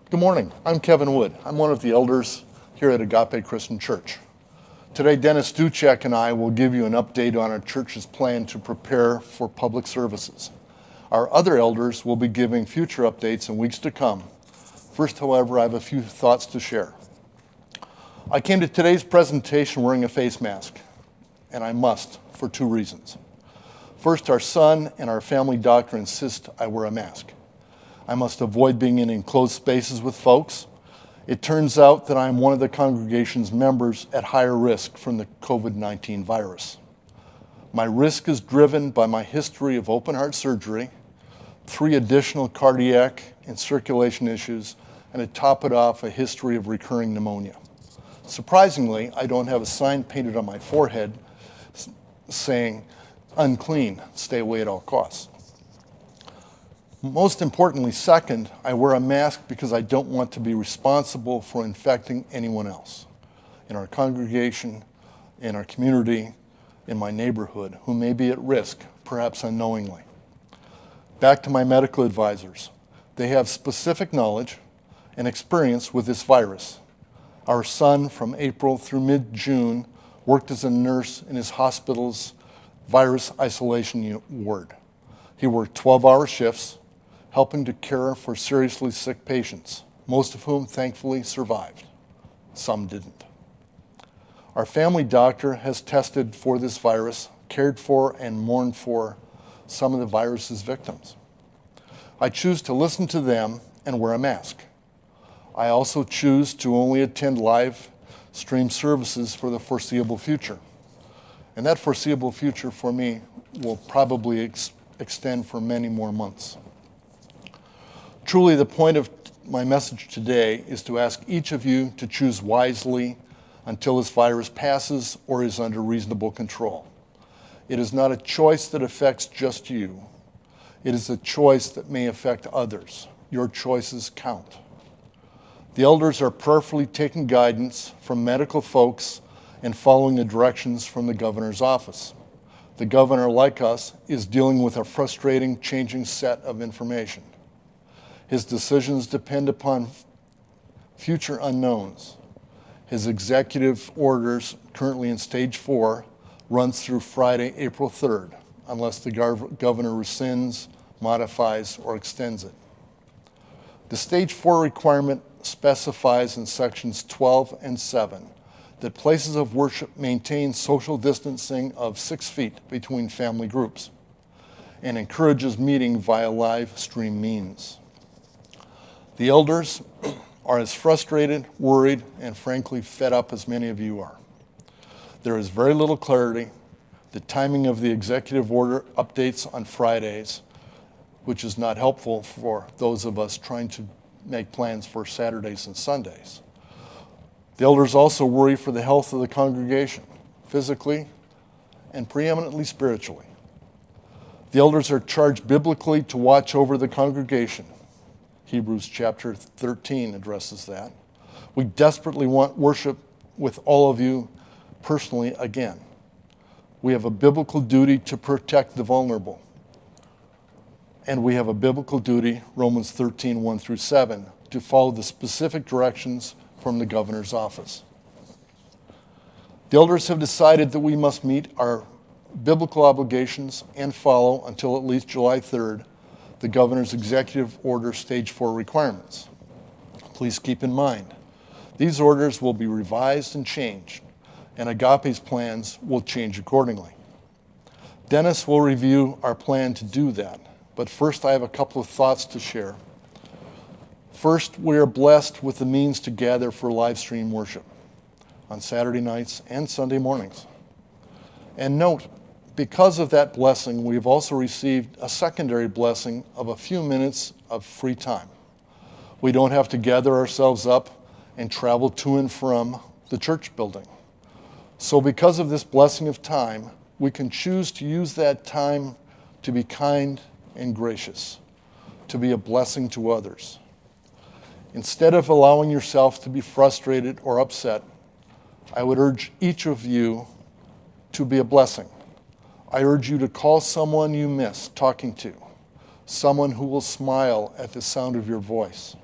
Good morning. I'm Kevin Wood. I'm one of the elders here at Agape Christian Church. Today, Dennis Duchek and I will give you an update on our church's plan to prepare for public services. Our other elders will be giving future updates in weeks to come. First, however, I have a few thoughts to share. I came to today's presentation wearing a face mask, and I must for two reasons. First, our son and our family doctor insist I wear a mask. I must avoid being in enclosed spaces with folks. It turns out that I am one of the congregation's members at higher risk from the COVID-19 virus. My risk is driven by my history of open heart surgery, 3 additional cardiac and circulation issues, and to top it off, a history of recurring pneumonia. Surprisingly, I don't have a sign painted on my forehead saying, "Unclean, stay away at all costs." Most importantly, second, I wear a mask because I don't want to be responsible for infecting anyone else in our congregation, in our community, in my neighborhood, who may be at risk, perhaps unknowingly. Back to my medical advisors. They have specific knowledge and experience with this virus. Our son, from April through mid-June, worked as a nurse in his hospital's virus isolation ward. He worked 12-hour shifts, helping to care for seriously sick patients, most of whom thankfully survived. Some didn't. Our family doctor has tested for this virus, cared for and mourned for some of the virus's victims. I choose to listen to them and wear a mask. I also choose to only attend live stream services for the foreseeable future. And that foreseeable future for me will probably extend for many more months. Truly, the point of my message today is to ask each of you to choose wisely until this virus passes or is under reasonable control. It is not a choice that affects just you. It is a choice that may affect others. Your choices count. The elders are prayerfully taking guidance from medical folks and following the directions from the governor's office. The governor, like us, is dealing with a frustrating, changing set of information. His decisions depend upon future unknowns. His executive orders, currently in stage 4, runs through Friday, April 3rd, unless the governor rescinds, modifies, or extends it. The stage 4 requirement specifies in sections 12 and 7 that places of worship maintain social distancing of 6 feet between family groups and encourages meeting via live stream means. The elders are as frustrated, worried, and frankly fed up as many of you are. There is very little clarity. The timing of the executive order updates on Fridays, which is not helpful for those of us trying to make plans for Saturdays and Sundays. The elders also worry for the health of the congregation, physically and preeminently spiritually. The elders are charged biblically to watch over the congregation. Hebrews chapter 13 addresses that. We desperately want worship with all of you personally again. We have a biblical duty to protect the vulnerable. And we have a biblical duty, Romans 13, 1 through 7, to follow the specific directions from the governor's office. The elders have decided that we must meet our biblical obligations and follow, until at least July 3rd, the governor's executive order stage 4 requirements. Please keep in mind, these orders will be revised and changed, and Agape's plans will change accordingly. Dennis will review our plan to do that, but first I have a couple of thoughts to share. First, we are blessed with the means to gather for live stream worship on Saturday nights and Sunday mornings. And note, because of that blessing, we have also received a secondary blessing of a few minutes of free time. We don't have to gather ourselves up and travel to and from the church building. So because of this blessing of time, we can choose to use that time to be kind and gracious, to be a blessing to others. Instead of allowing yourself to be frustrated or upset, I would urge each of you to be a blessing. I urge you to call someone you miss talking to, someone who will smile at the sound of your voice.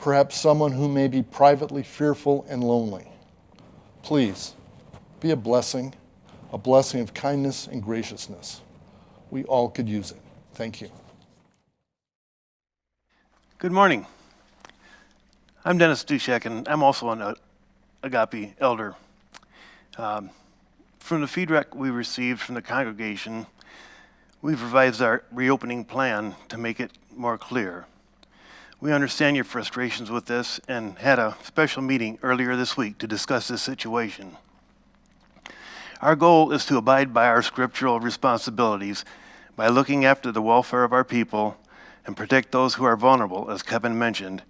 perhaps someone who may be privately fearful and lonely. Please, be a blessing of kindness and graciousness. We all could use it. Thank you. Good morning. I'm Dennis Dushek, and I'm also an Agape elder. From the feedback we received from the congregation, we've revised our reopening plan to make it more clear. We understand your frustrations with this and had a special meeting earlier this week to discuss this situation. Our goal is to abide by our scriptural responsibilities by looking after the welfare of our people and protect those who are vulnerable, as Kevin mentioned,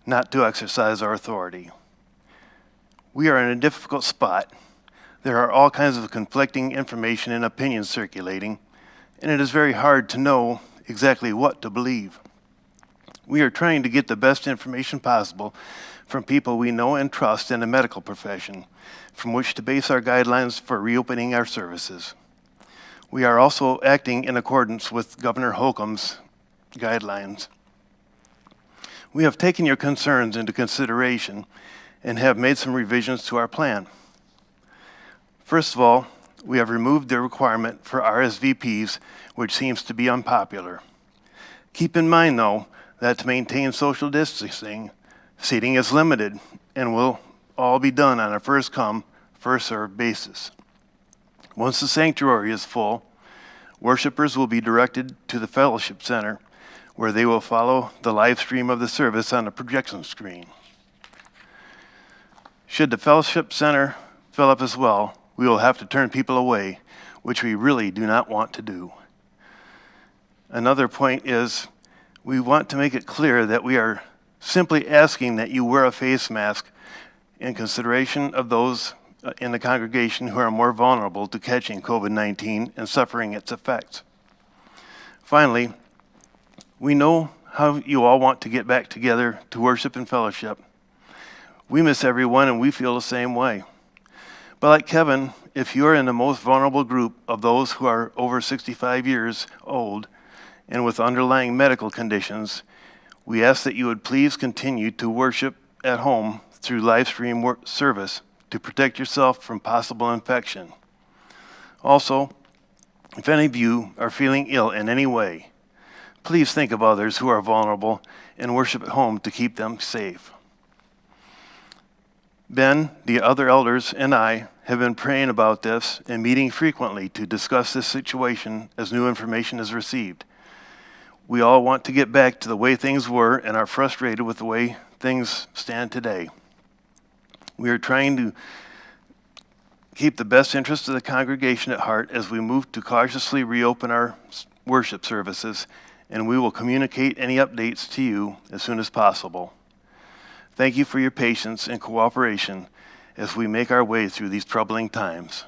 not to exercise our authority. We are in a difficult spot. There are all kinds of conflicting information and opinions circulating, and it is very hard to know exactly what to believe. We are trying to get the best information possible from people we know and trust in the medical profession, from which to base our guidelines for reopening our services. We are also acting in accordance with Governor Holcomb's guidelines. We have taken your concerns into consideration and have made some revisions to our plan. First of all, we have removed the requirement for RSVPs, which seems to be unpopular. Keep in mind, though, that to maintain social distancing, seating is limited and will all be done on a first-come, first-served basis. Once the sanctuary is full, worshipers will be directed to the fellowship center, where they will follow the live stream of the service on a projection screen. Should the fellowship center fill up as well, we will have to turn people away, which we really do not want to do. Another point is, we want to make it clear that we are simply asking that you wear a face mask in consideration of those in the congregation who are more vulnerable to catching COVID-19 and suffering its effects. Finally, we know how you all want to get back together to worship and fellowship. We miss everyone and we feel the same way. But like Kevin, if you're in the most vulnerable group of those who are over 65 years old and with underlying medical conditions, we ask that you would please continue to worship at home through live stream service to protect yourself from possible infection. Also, if any of you are feeling ill in any way, please think of others who are vulnerable and worship at home to keep them safe. Ben, the other elders, and I have been praying about this and meeting frequently to discuss this situation as new information is received. We all want to get back to the way things were and are frustrated with the way things stand today. We are trying to keep the best interests of the congregation at heart as we move to cautiously reopen our worship services, and we will communicate any updates to you as soon as possible. Thank you for your patience and cooperation as we make our way through these troubling times.